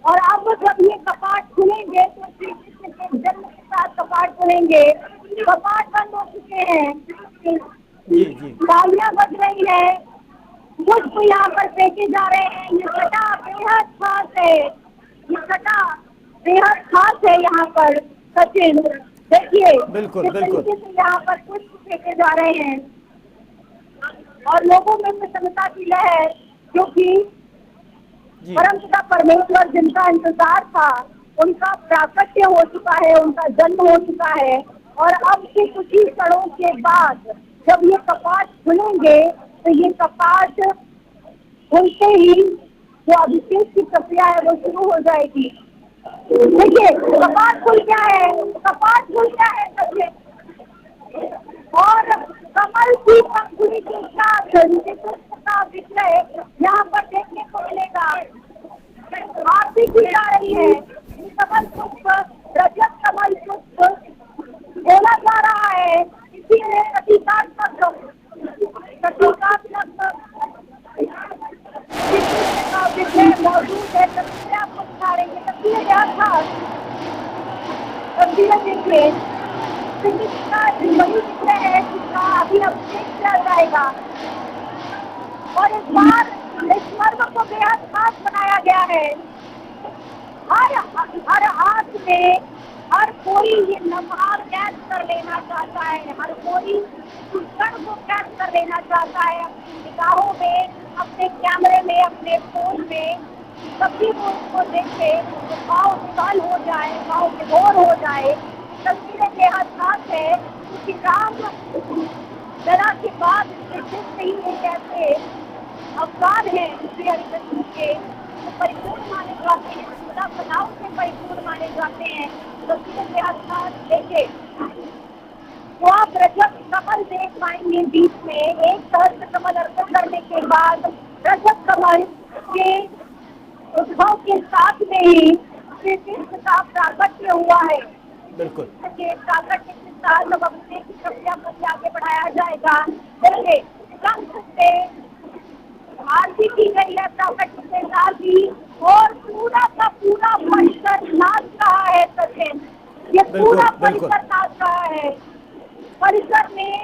और अब जब ये कपाट खुलेंगे तो श्री कृष्ण के जन्म के साथ कपाट खुलेंगे। कपाट बंद हो चुके हैं, जी जी तालियां बज रही है, पुष्प यहाँ पर फेंके जा रहे हैं। ये छटा बेहद खास है, ये छटा बेहद खास है यहाँ पर। सचिन देखिए बिल्कुल किस बिल्कुल तरीके से यहाँ पर पुष्प फेंके जा रहे हैं और लोगों में प्रसन्नता की लहर, क्योंकि जी परमपिता परमेश्वर जिनका इंतजार था उनका प्राकट्य हो चुका है, उनका जन्म हो चुका है। और अब से कुछ ही क्षणों के बाद जब ये कपाट खुलेंगे तो ये कपाट खुलते ही जो अभिषेक की प्रक्रिया है वो शुरू हो जाएगी। देखिए कपाट खुल गया है, कपाट खुल गया है सबसे, और कमल की पंखुड़ी के साथ पुष्प का विषय यहाँ पर देखने को मिलेगा। आरती की जा रही है, कमल पुष्प, रजत कमल पुष्प बोला जा रहा है। इसी में प्रतीकात्मक विषय मौजूद है। तस्वीरें आपको दिखा रही है, तस्वीरें यहाँ था, तस्वीरें देखिए का बड़ी विषय है जिसका अभी अभिषेक किया जाएगा। और इस बार इस पर्व को बेहद खास बनाया गया है। हर हाथ में हर कोई ये लम्हा कैद कर लेना चाहता है, हर कोई उस क्षण को कैद कर लेना चाहता है अपनी निगाहों में, अपने कैमरे में, अपने फोन में। सभी वो उसको देखे तो भाव विशाल हो जाए, भाव विभोर हो जाए। तस्वीरें बेहद खास है क्योंकि राम लला के बाद कृष्ण ही एक ऐसे अवतार है श्री हरिकृष्ण के जो परिपूर्ण माने जाते हैं, सदा कलाओं से परिपूर्ण माने जाते हैं। तस्वीरें बेहद खास देखे तो आप रजत कमल देख पाएंगे। बीच में एक सहस्त्र कमल अर्पण करने के बाद रजत कमल के उद्भव के साथ में ही श्री कृष्ण का प्राकट्य हुआ है। बिल्कुल प्राकट्य के साथ जब अभिषेक की प्रक्रिया को आगे बढ़ाया जाएगा, देखिए कंठ से आरती की गई है प्राकट्य के साथ ही, और पूरा का पूरा परिसर नाच रहा है। सचिन ये पूरा परिसर नाच रहा है, परिसर में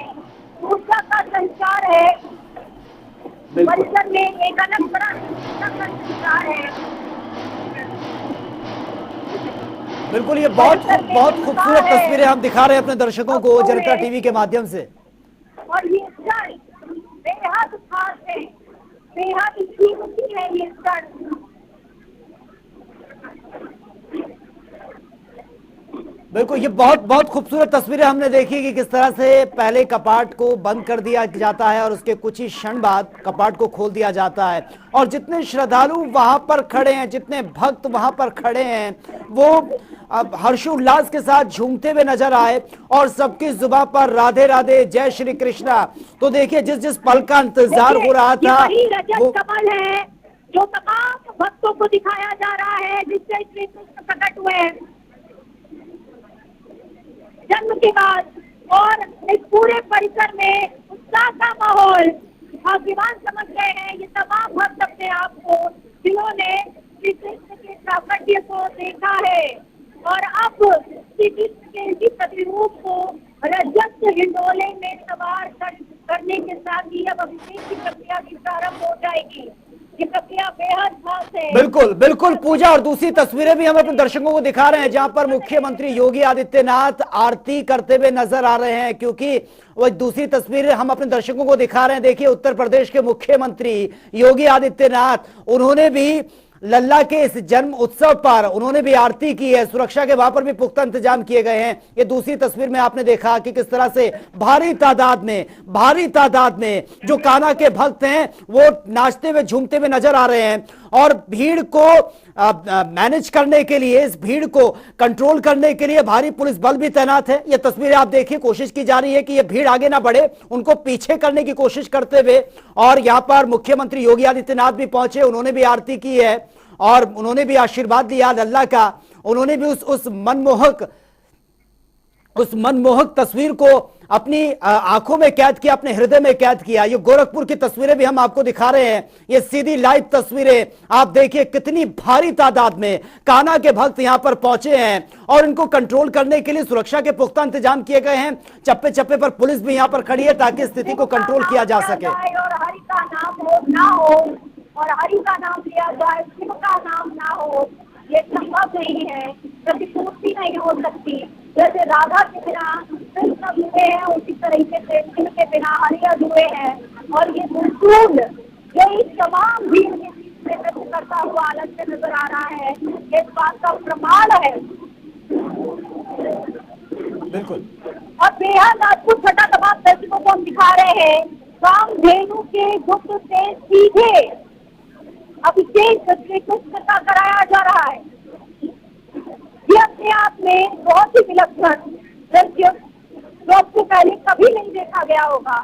ऊर्जा का संचार है, परिसर में एक अलग तरह का संचार है। बिल्कुल ये बहुत खूबसूरत तस्वीरें हम दिखा रहे हैं अपने दर्शकों को जनता टीवी के माध्यम से। और ये क्षण बेहद खास है, बेहद कीमती है ये क्षण। बिल्कुल ये बहुत खूबसूरत तस्वीरें हमने देखी कि किस तरह से पहले कपाट को बंद कर दिया जाता है और उसके कुछ ही क्षण बाद कपाट को खोल दिया जाता है। और जितने श्रद्धालु वहां पर खड़े हैं, जितने भक्त वहां पर खड़े हैं, वो अब हर्षोल्लास के साथ झूमते हुए नजर आए और सबकी जुबान पर राधे राधे जय श्री कृष्णा। तो देखिए जिस जिस पल का इंतजार हो रहा था वो कमल है जो तमाम भक्तों को दिखाया जा रहा है, जिससे श्री कृष्ण प्रकट हुए जन्म के बाद। और इस पूरे परिसर में उत्साह का माहौल भाग्यवान समझ गए हैं ये तमाम भक्त अपने आप को, जिन्होंने श्री कृष्ण के प्राकट्य को देखा है। और अब श्री कृष्ण के इसी प्रतिरूप को रजत हिंडोले में सवार करने के साथ ही अब अभिषेक की प्रक्रिया भी प्रारंभ हो जाएगी। ये प्रक्रिया बेहद खास है। बिल्कुल पूजा। और दूसरी तस्वीरें भी हम अपने दर्शकों को दिखा रहे हैं जहां पर मुख्यमंत्री योगी आदित्यनाथ आरती करते हुए नजर आ रहे हैं, क्योंकि वह दूसरी तस्वीरें हम अपने दर्शकों को दिखा रहे हैं। देखिए उत्तर प्रदेश के मुख्यमंत्री योगी आदित्यनाथ, उन्होंने भी लल्ला के इस जन्म उत्सव पर उन्होंने भी आरती की है। सुरक्षा के वहां पर भी पुख्ता इंतजाम किए गए हैं। ये दूसरी तस्वीर में आपने देखा कि किस तरह से भारी तादाद में जो कान्हा के भक्त हैं वो नाचते हुए झूमते हुए नजर आ रहे हैं। और भीड़ को मैनेज करने के लिए, इस भीड़ को कंट्रोल करने के लिए भारी पुलिस बल भी तैनात है। ये तस्वीरें आप देखिए, कोशिश की जा रही है कि ये भीड़ आगे ना बढ़े, उनको पीछे करने की कोशिश करते हुए। और यहां पर मुख्यमंत्री योगी आदित्यनाथ भी पहुंचे, उन्होंने भी आरती की है और उन्होंने भी आशीर्वाद लिया लल्ला का। उन्होंने भी उस मनमोहक उस मनमोहक तस्वीर को अपनी आंखों में कैद किया, अपने हृदय में कैद किया। ये गोरखपुर की तस्वीरें भी हम आपको दिखा रहे हैं, ये सीधी लाइव तस्वीरें। आप देखिए कितनी भारी तादाद में कान्हा के भक्त यहां पर पहुंचे हैं और इनको कंट्रोल करने के लिए सुरक्षा के पुख्ता इंतजाम किए गए हैं। चप्पे चप्पे पर पुलिस भी यहां पर खड़ी है ताकि स्थिति को कंट्रोल किया जा सके। और हरि का नाम हो ना हो, और हरि का नाम लिया जाए, शिव का नाम ना हो, ये संभव नहीं है, प्रतिपूर्ति नहीं हो सकती। जैसे राधा के बिना कृष्ण अधूरे हैं, उसी तरीके से शिव के बिना हरि अधूरे हैं। और ये बिल्कुल जो इस तमाम भीड़ के बीच में नृत्य करता हुआ अलग से नजर आ रहा है, इस बात का प्रमाण है। बिल्कुल। और बेहद अद्भुत छठा तमाम दर्शकों को हम दिखा रहे हैं। कामधेनु के गुप्त से सीधे अभिषेक श्री कृष्ण का कराया जा रहा है। ये अपने आप में बहुत ही विलक्षण दृश्य जो आपको पहले कभी नहीं देखा गया होगा।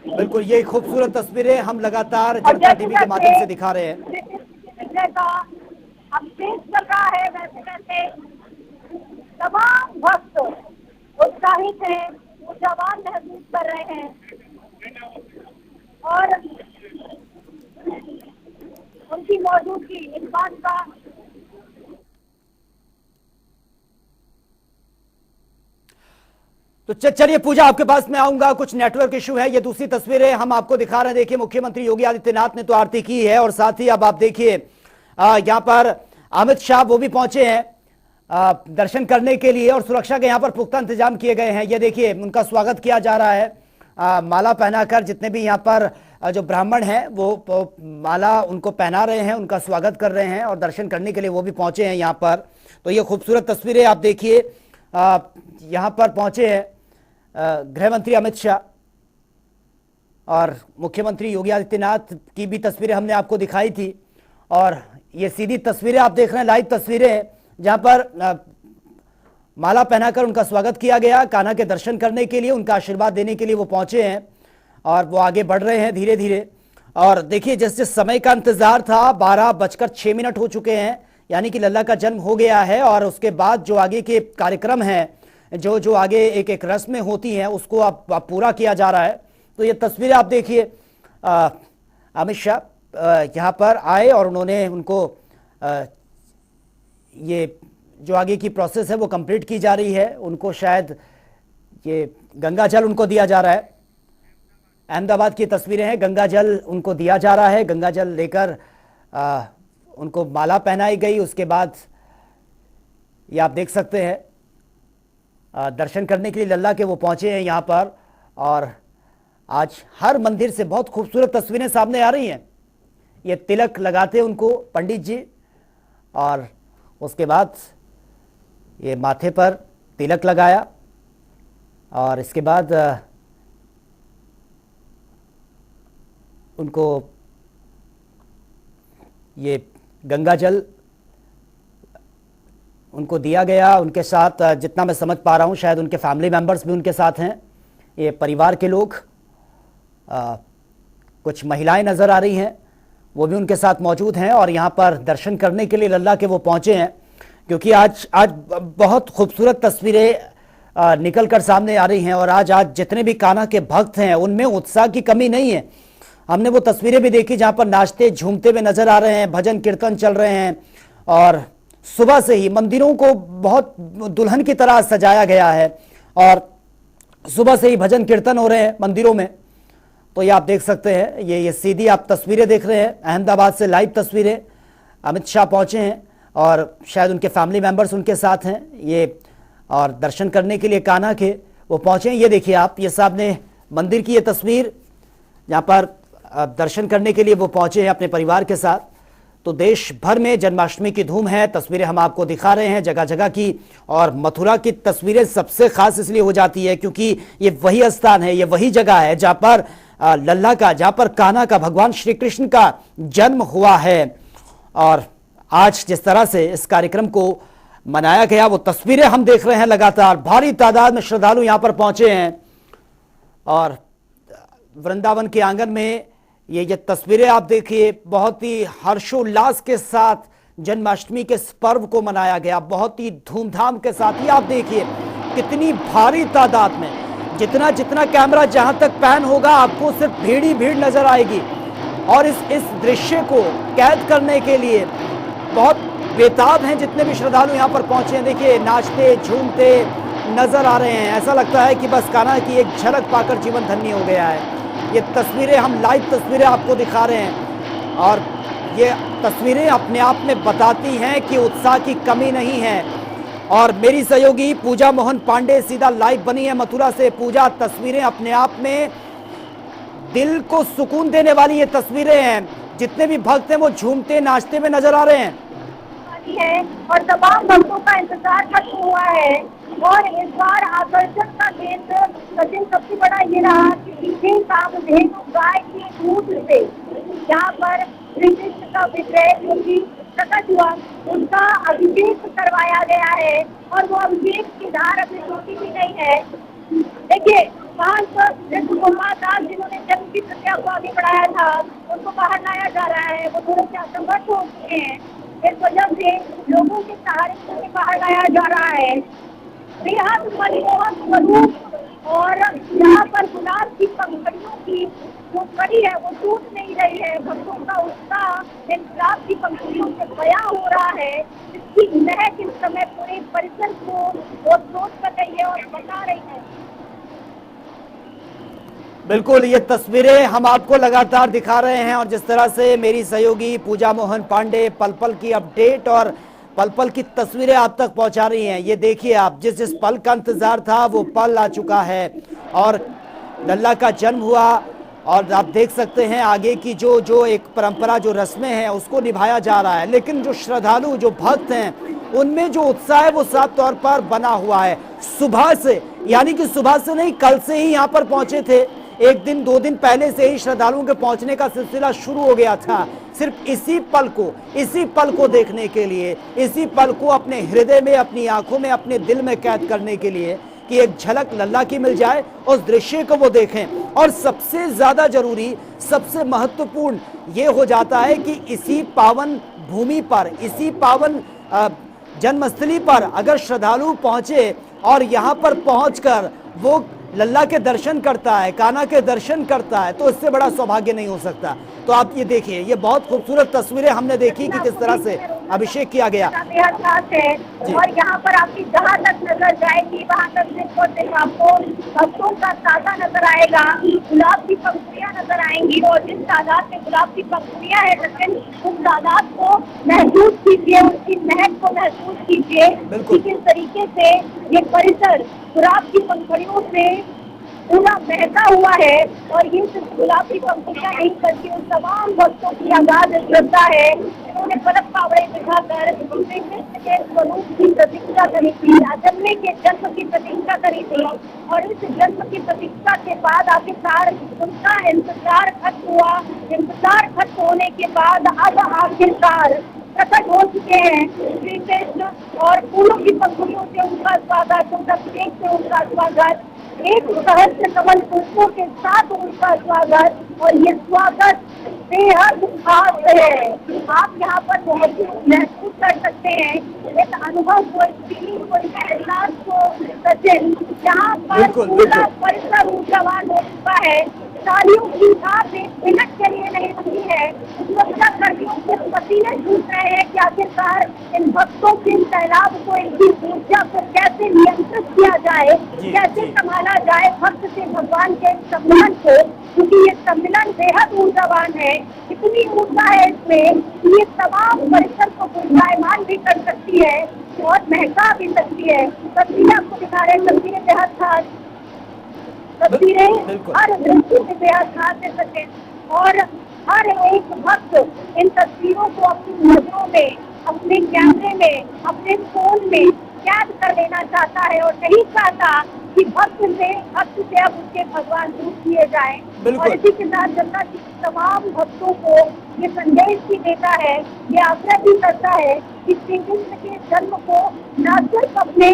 बिल्कुल, ये खूबसूरत तस्वीरें हम लगातार जनता टीवी के माध्यम से दिखा रहे हैं। अभिषेक चल रहा है, वैसे वैसे तमाम भक्त उत्साहित हैं, ऊर्जावान महसूस कर रहे हैं और उनकी मौजूदगी इस बात का तो चलिए पूजा, आपके पास मैं आऊंगा। कुछ नेटवर्क इशू है। ये दूसरी तस्वीरें हम आपको दिखा रहे हैं। देखिए मुख्यमंत्री योगी आदित्यनाथ ने तो आरती की है और साथ ही अब आप देखिए यहाँ पर अमित शाह वो भी पहुंचे हैं दर्शन करने के लिए और सुरक्षा के यहाँ पर पुख्ता इंतजाम किए गए हैं। ये देखिए उनका स्वागत किया जा रहा है माला पहनाकर। जितने भी यहाँ पर जो ब्राह्मण हैं वो माला उनको पहना रहे हैं, उनका स्वागत कर रहे हैं और दर्शन करने के लिए वो भी पहुंचे हैं यहाँ पर। तो ये खूबसूरत तस्वीरें आप देखिए, यहाँ पर पहुंचे हैं गृह मंत्री अमित शाह और मुख्यमंत्री योगी आदित्यनाथ की भी तस्वीरें हमने आपको दिखाई थी। और ये सीधी तस्वीरें आप देख रहे हैं, लाइव तस्वीरें हैं जहाँ पर माला पहनाकर उनका स्वागत किया गया। कान्हा के दर्शन करने के लिए, उनका आशीर्वाद देने के लिए वो पहुंचे हैं और वो आगे बढ़ रहे हैं धीरे धीरे। और देखिए जिस जिस समय का इंतजार था, 12:06 हो चुके हैं, यानी कि लल्ला का जन्म हो गया है। और उसके बाद जो आगे के कार्यक्रम हैं, जो आगे एक एक रस्में होती हैं, उसको अब पूरा किया जा रहा है। तो ये तस्वीरें आप देखिए, अमित शाह यहाँ पर आए और उन्होंने उनको ये जो आगे की प्रोसेस है वो कंप्लीट की जा रही है। उनको शायद ये गंगा जल उनको दिया जा रहा है। अहमदाबाद की तस्वीरें हैं, गंगा जल उनको दिया जा रहा है। गंगा जल लेकर उनको माला पहनाई गई। उसके बाद ये आप देख सकते हैं दर्शन करने के लिए लल्ला के वो पहुंचे हैं यहाँ पर। और आज हर मंदिर से बहुत खूबसूरत तस्वीरें सामने आ रही हैं। ये तिलक लगाते उनको पंडित जी और उसके बाद ये माथे पर तिलक लगाया और इसके बाद उनको ये गंगा जल उनको दिया गया। उनके साथ जितना मैं समझ पा रहा हूँ शायद उनके फैमिली मेंबर्स भी उनके साथ हैं, ये परिवार के लोग। कुछ महिलाएं नज़र आ रही हैं, वो भी उनके साथ मौजूद हैं और यहाँ पर दर्शन करने के लिए लल्ला के वो पहुँचे हैं। क्योंकि आज बहुत खूबसूरत तस्वीरें निकल कर सामने आ रही हैं और आज जितने भी कान्हा के भक्त हैं उनमें उत्साह की कमी नहीं है। हमने वो तस्वीरें भी देखी जहाँ पर नाचते झूमते हुए नजर आ रहे हैं, भजन कीर्तन चल रहे हैं और सुबह से ही मंदिरों को बहुत दुल्हन की तरह सजाया गया है और सुबह से ही भजन कीर्तन हो रहे हैं मंदिरों में। तो ये आप देख सकते हैं, ये सीधी आप तस्वीरें देख रहे हैं, अहमदाबाद से लाइव तस्वीरें। अमित शाह पहुंचे हैं और शायद उनके फैमिली मेंबर्स उनके साथ हैं ये, और दर्शन करने के लिए कान्हा के वो पहुंचे हैं। ये देखिए आप, ये सामने मंदिर की ये तस्वीर जहाँ पर दर्शन करने के लिए वो पहुंचे हैं अपने परिवार के साथ। तो देश भर में जन्माष्टमी की धूम है, तस्वीरें हम आपको दिखा रहे हैं जगह जगह की। और मथुरा की तस्वीरें सबसे खास इसलिए हो जाती है क्योंकि ये वही स्थान है, ये वही जगह है जहाँ पर लल्ला का, जहाँ पर कान्हा का, भगवान श्री कृष्ण का जन्म हुआ है। और आज जिस तरह से इस कार्यक्रम को मनाया गया वो तस्वीरें हम देख रहे हैं लगातार। भारी तादाद में श्रद्धालु यहाँ पर पहुंचे हैं और वृंदावन के आंगन में ये तस्वीरें आप देखिए, बहुत ही हर्षोल्लास के साथ जन्माष्टमी के इस पर्व को मनाया गया बहुत ही धूमधाम के साथ। ही आप देखिए कितनी भारी तादाद में, जितना जितना कैमरा जहां तक पैन होगा आपको सिर्फ भीड़ ही भीड़ नजर आएगी। और इस दृश्य को कैद करने के लिए बहुत बेताब हैं जितने भी श्रद्धालु यहाँ पर पहुंचे हैं। देखिए नाचते झूमते नजर आ रहे हैं, ऐसा लगता है कि बस कान्हा की एक झलक पाकर जीवन धन्य हो गया है। ये तस्वीरें हम लाइव तस्वीरें आपको दिखा रहे हैं और ये तस्वीरें अपने आप में बताती हैं कि उत्साह की कमी नहीं है। और मेरी सहयोगी पूजा मोहन पांडे सीधा लाइव बनी है मथुरा से। पूजा, तस्वीरें अपने आप में दिल को सुकून देने वाली ये तस्वीरें हैं। जितने भी भक्त हैं वो झूमते नाचते हुए नजर आ रहे हैं और तमाम भक्तों का इंतजार खत्म हुआ है। और इस बार आकर्षण का केंद्र सचिन सबसे बड़ा ये रहा कि सीधे कामधेनु गाय की दूध से यहाँ पर श्री कृष्ण का विग्रह जो कि प्रकट हुआ उसका अभिषेक करवाया गया है। और वो अभिषेक की धार अभी टूटी भी नहीं है। देखिए वहाँ पर दास जिन्होंने जन्म की प्रक्रिया को आगे बढ़ाया था उनको बाहर लाया जा रहा है। वो थोड़े से असमर्थ हो चुके हैं, इस वजह से लोगों के सहारे से उन्हें बाहर लाया जा रहा है। बेहद मनमोहक स्वरूप और यहाँ पर गुलाब की पंखड़ियों की जो कड़ी है वो टूट नहीं रही है। भक्तों का उत्साह इन गुलाब की पंखड़ियों से बयां हो रहा है। इसकी महक इस समय पूरे परिसर को ओत-प्रोत कर रही है और बता रही है। बिल्कुल, ये तस्वीरें हम आपको लगातार दिखा रहे हैं और जिस तरह से मेरी सहयोगी पूजा मोहन पांडे पल पल की अपडेट और पल पल की तस्वीरें आप तक पहुंचा रही हैं। ये देखिए आप, जिस जिस पल का इंतजार था वो पल आ चुका है और लल्ला का जन्म हुआ। और आप देख सकते हैं आगे की जो एक परंपरा, जो रस्में हैं उसको निभाया जा रहा है। लेकिन जो श्रद्धालु, जो भक्त हैं, उनमें जो उत्साह है वो साफ तौर पर बना हुआ है। सुबह से, यानी कि सुबह से नहीं, कल से ही यहाँ पर पहुंचे थे। एक दिन 2 दिन पहले से ही श्रद्धालुओं के पहुंचने का सिलसिला शुरू हो गया था, सिर्फ इसी पल को देखने के लिए, इसी पल को अपने हृदय में, अपनी आंखों में, अपने दिल में कैद करने के लिए कि एक झलक लल्ला की मिल जाए, उस दृश्य को वो देखें। और सबसे ज्यादा जरूरी, सबसे महत्वपूर्ण ये हो जाता है कि इसी पावन भूमि पर, इसी पावन जन्मस्थली पर अगर श्रद्धालु पहुंचे और यहाँ पर पहुंचकर वो लल्ला के दर्शन करता है, कान्हा के दर्शन करता है, तो इससे बड़ा सौभाग्य नहीं हो सकता। तो आप ये देखिए, ये बहुत खूबसूरत तस्वीरें हमने देखी कि किस तरह से अभिषेक किया गया। और यहाँ पर आपकी जहाँ तक नजर जाएगी वहाँ तक सिर्फ आपको भक्तों का ताजा नजर आएगा, गुलाब की पंखुड़ियाँ नजर आएंगी। और जिस तादाद में गुलाब की पंखुड़ियाँ है सचिन, उस तादाद को महसूस कीजिए, उसकी महक को महसूस कीजिए कि किस तरीके से ये परिसर गुलाब की पंखुड़ियों से पूरा बहता हुआ है। और ये सिर्फ गुलाब की पंखुड़ियाँ नहीं करती, उन तमाम भक्तों की अगाध श्रद्धा है जिन्होंने पलक पावड़े दिखाकर श्री कृष्ण के स्वरूप की प्रतीक्षा करी थी, जन्मे के जन्म की प्रतीक्षा करी थी। और इस जन्म की प्रतीक्षा के बाद आखिरकार उनका इंतजार खत्म हुआ। इंतजार खत्म होने के बाद अब आखिरकार प्रकट हो चुके हैं श्री कृष्ण। और फूलों की पंखुड़ियों से उनका स्वागत, उनका प्रेम से उनका स्वागत, एक सहस्त्र कमल पुष्पों के साथ उनका स्वागत। और ये स्वागत बेहद खास है। आप यहाँ पर बहुत महसूस कर सकते हैं इस अनुभव को, इस फीलिंग को, इस एहसास को सचिन। यहाँ पर पूरा परिसर ऊर्जावान हो चुका है। तालियों की थाप एक मिनट के लिए नहीं रुकी है। सुरक्षा कर्मियों के पसीने छूट रहे हैं कि आखिरकार इन भक्तों के सैलाब को, इनकी ऊर्जा को कैसे नियंत्रित किया जाए, कैसे संभाला जाए भक्त से भगवान के सम्मिलन को, क्योंकि ये सम्मिलन बेहद ऊर्जावान है। इतनी ऊर्जा है इसमें कि ये तमाम परिसर को गुंजायमान भी कर सकती है और महका भी सकती है। तस्वीरें आपको दिखा रहे हैं, तस्वीरें बेहद खास, तस्वीरें हर दृष्टि से बेहद खास है सचिन। और हर एक भक्त इन तस्वीरों को अपनी नजरों में, अपने कैमरे में, अपने फोन में कैद कर लेना चाहता है और नहीं चाहता कि भक्त से अब उसके भगवान दूर किए जाएं। और इसी के साथ जनता की तमाम भक्तों को ये संदेश भी देता है, ये आग्रह भी करता है कि श्री कृष्ण के जन्म को न सिर्फ अपने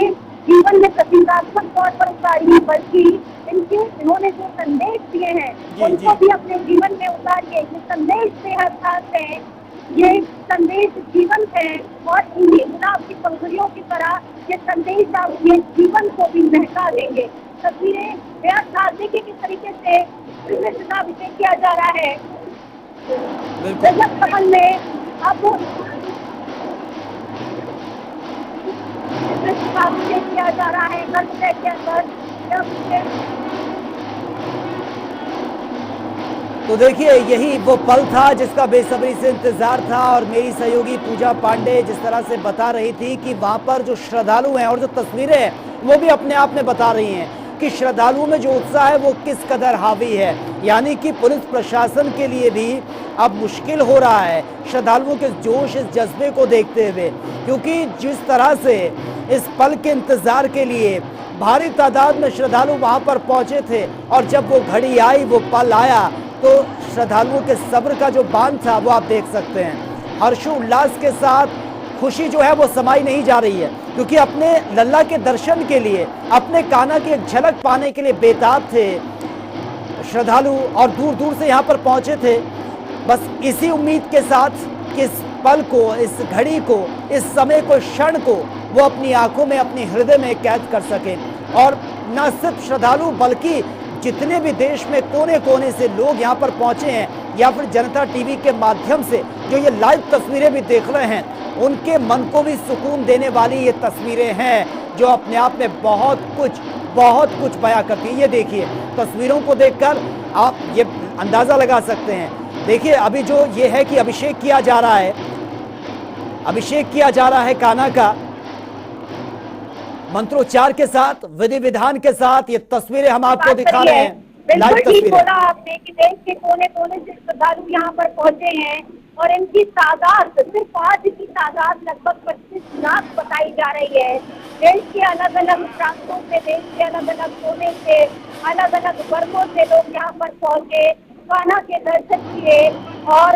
जीवन में प्रतीकात्मक तौर पर उतारिए, बल्कि इन्होंने जो संदेश दिए हैं उनको भी अपने जीवन में उतारिए। ये संदेश बेहद खास है। ये संदेश जीवंत है और इन्हीं गुलाब की पंखुड़ियों की तरह ये संदेश आपके जीवन को भी महका देंगे। तस्वीरें बेहद खास, देखिए किस तरीके से कृष्ण का अभिषेक किया जा रहा है रजत कमल में। अब कृष्ण का अभिषेक किया जा रहा है गर्भगृह के अंदर। तो देखिए यही वो पल था जिसका बेसब्री से इंतजार था और मेरी सहयोगी पूजा पांडे जिस तरह से बता रही थी कि वहां पर जो श्रद्धालु हैं और जो तस्वीरें हैं वो भी अपने आप में बता रही हैं कि श्रद्धालुओं में जो उत्साह है वो किस कदर हावी है। यानी कि पुलिस प्रशासन के लिए भी अब मुश्किल हो रहा है श्रद्धालुओं के जोश, इस जज्बे को देखते हुए, क्योंकि जिस तरह से इस पल के इंतजार के लिए भारी तादाद में श्रद्धालु वहां पर पहुंचे थे और जब वो घड़ी आई, वो पल आया, तो श्रद्धालुओं के सब्र का जो बांध था वो आप देख सकते हैं। हर्षोल्लास के साथ खुशी जो है वो समाई नहीं जा रही है, क्योंकि अपने लल्ला के दर्शन के लिए, अपने कान्हा की एक झलक पाने के लिए बेताब थे श्रद्धालु और दूर दूर से यहाँ पर पहुंचे थे, बस इसी उम्मीद के साथ कि इस पल को, इस घड़ी को, इस समय को, क्षण को वो अपनी आंखों में, अपनी हृदय में कैद कर सके। और न सिर्फ श्रद्धालु बल्कि जितने भी देश में कोने कोने से लोग यहाँ पर पहुंचे हैं या फिर जनता टीवी के माध्यम से जो ये लाइव तस्वीरें भी देख रहे हैं, उनके मन को भी सुकून देने वाली ये तस्वीरें हैं जो अपने आप में बहुत कुछ बयां करती है। ये देखिए तस्वीरों को देखकर आप ये अंदाजा लगा सकते हैं। देखिए अभी जो ये है कि अभिषेक किया जा रहा है कान्हा का मंत्रोच्चार के साथ, विधि विधान के साथ। ये तस्वीरें हम आपको दिखा रहे हैं, लाइव बिल्कुल ठीक बोला आपने कि देश के कोने कोने से श्रद्धालु यहाँ पर पहुंचे हैं और इनकी तादाद, सिर्फ आज की तादाद लगभग 25 लाख बताई जा रही है। देश के अलग अलग प्रांतों से, देश के अलग अलग कोने से, अलग अलग वर्गों से लोग यहाँ पर पहुंचे, कान्हा के दर्शन किए और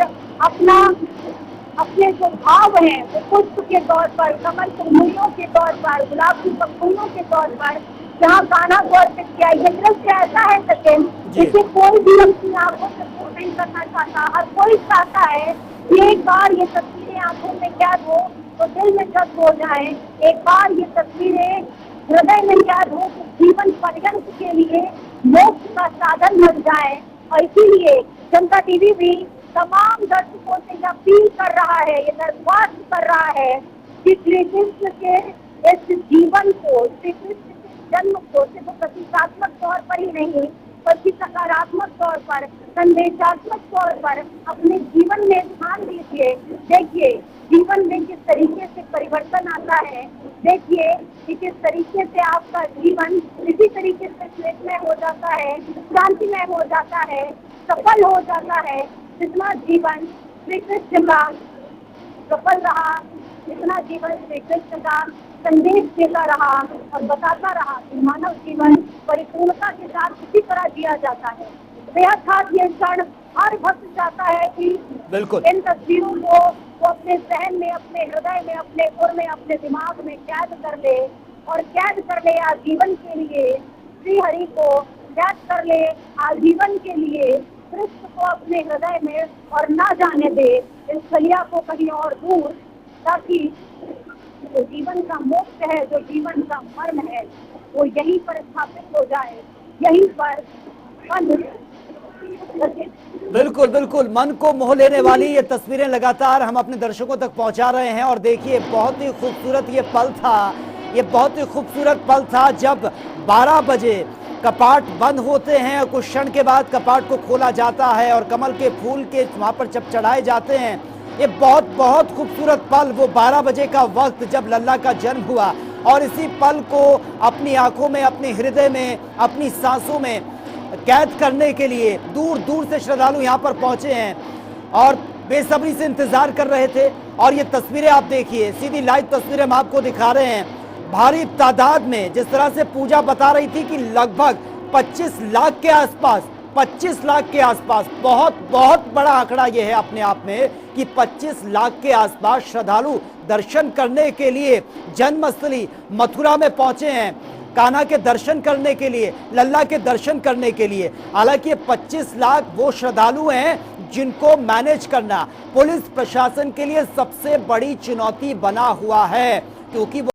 अपने जो भाव हैं वो पुष्प के तौर पर, कमल पंखुड़ियों के तौर पर, गुलाब की पंखुड़ियों के तौर पर जहाँ कान्हा को अर्पित किया। ये दृश्य ऐसा है सचिन, जिसे कोई भी अपनी आंखों से दूर नहीं करना चाहता। हर कोई चाहता है कि एक बार ये तस्वीरें आंखों में कैद हो तो दिल में जज्ब हो जाए, एक बार ये तस्वीरें हृदय में कैद हो तो जीवन पर्यंत के लिए मोक्ष का साधन बन जाए। और इसीलिए जनता टीवी भी तमाम दर्शकों से यह अपील कर रहा है, ये दरख्वास्त कर रहा है कि श्री कृष्ण के इस जीवन को, श्री कृष्ण के जन्म को सिर्फ प्रतीकात्मक तौर पर ही नहीं बल्कि सकारात्मक तौर पर, संदेशात्मक तौर पर अपने जीवन में स्थान दीजिए। देखिए जीवन में किस तरीके से परिवर्तन आता है, देखिए कि किस तरीके से आपका जीवन इसी तरीके से श्वेतमय हो जाता है, शांतिमय हो जाता है, सफल हो जाता है। जितना जीवन श्री कृष्ण का सफल रहा, जितना जीवन श्री कृष्ण का संदेश देता रहा और बताता रहा कि मानव जीवन परिपूर्णता के साथ इसी तरह जिया जाता है। बेहद खास ये क्षण हर भक्त चाहता है कि बिल्कुल इन तस्वीरों को वो अपने जहन में, अपने हृदय में, अपने उर में, अपने दिमाग में कैद कर ले और कैद कर ले आजीवन के लिए, श्री हरि को कैद कर ले आजीवन के लिए, कृष्ण को अपने हृदय में और ना जाने दे इस खलिया को कहीं और दूर, ताकि जो जीवन का मोक्ष है, जो जीवन का मर्म है, वो यहीं पर स्थापित हो जाए, यहीं पर बिल्कुल बिल्कुल मन को मोह लेने वाली ये तस्वीरें लगातार हम अपने दर्शकों तक पहुंचा रहे हैं। और देखिए बहुत ही खूबसूरत ये पल था, ये बहुत ही खूबसूरत पल था जब 12 बजे कपाट बंद होते हैं और कुछ क्षण के बाद कपाट को खोला जाता है और कमल के फूल के वहां पर जब चढ़ाए जाते हैं। ये बहुत खूबसूरत पल, वो 12 बजे का वक्त जब लल्ला का जन्म हुआ और इसी पल को अपनी आंखों में, अपने हृदय में, अपनी सांसों में कैद करने के लिए दूर दूर से श्रद्धालु यहाँ पर पहुंचे हैं और बेसब्री से इंतजार कर रहे थे। और ये तस्वीरें आप देखिए, सीधी लाइव तस्वीरें हम आपको दिखा रहे हैं। भारी तादाद में, जिस तरह से पूजा बता रही थी कि लगभग 25 लाख के आसपास, 25 लाख के आसपास, बहुत बड़ा आंकड़ा यह है अपने आप में कि 25 लाख के आसपास श्रद्धालु दर्शन करने के लिए जन्मस्थली मथुरा में पहुंचे हैं। कान्हा के दर्शन करने के लिए, लल्ला के दर्शन करने के लिए। हालांकि 25 लाख वो श्रद्धालु हैं जिनको मैनेज करना पुलिस प्रशासन के लिए सबसे बड़ी चुनौती बना हुआ है, क्योंकि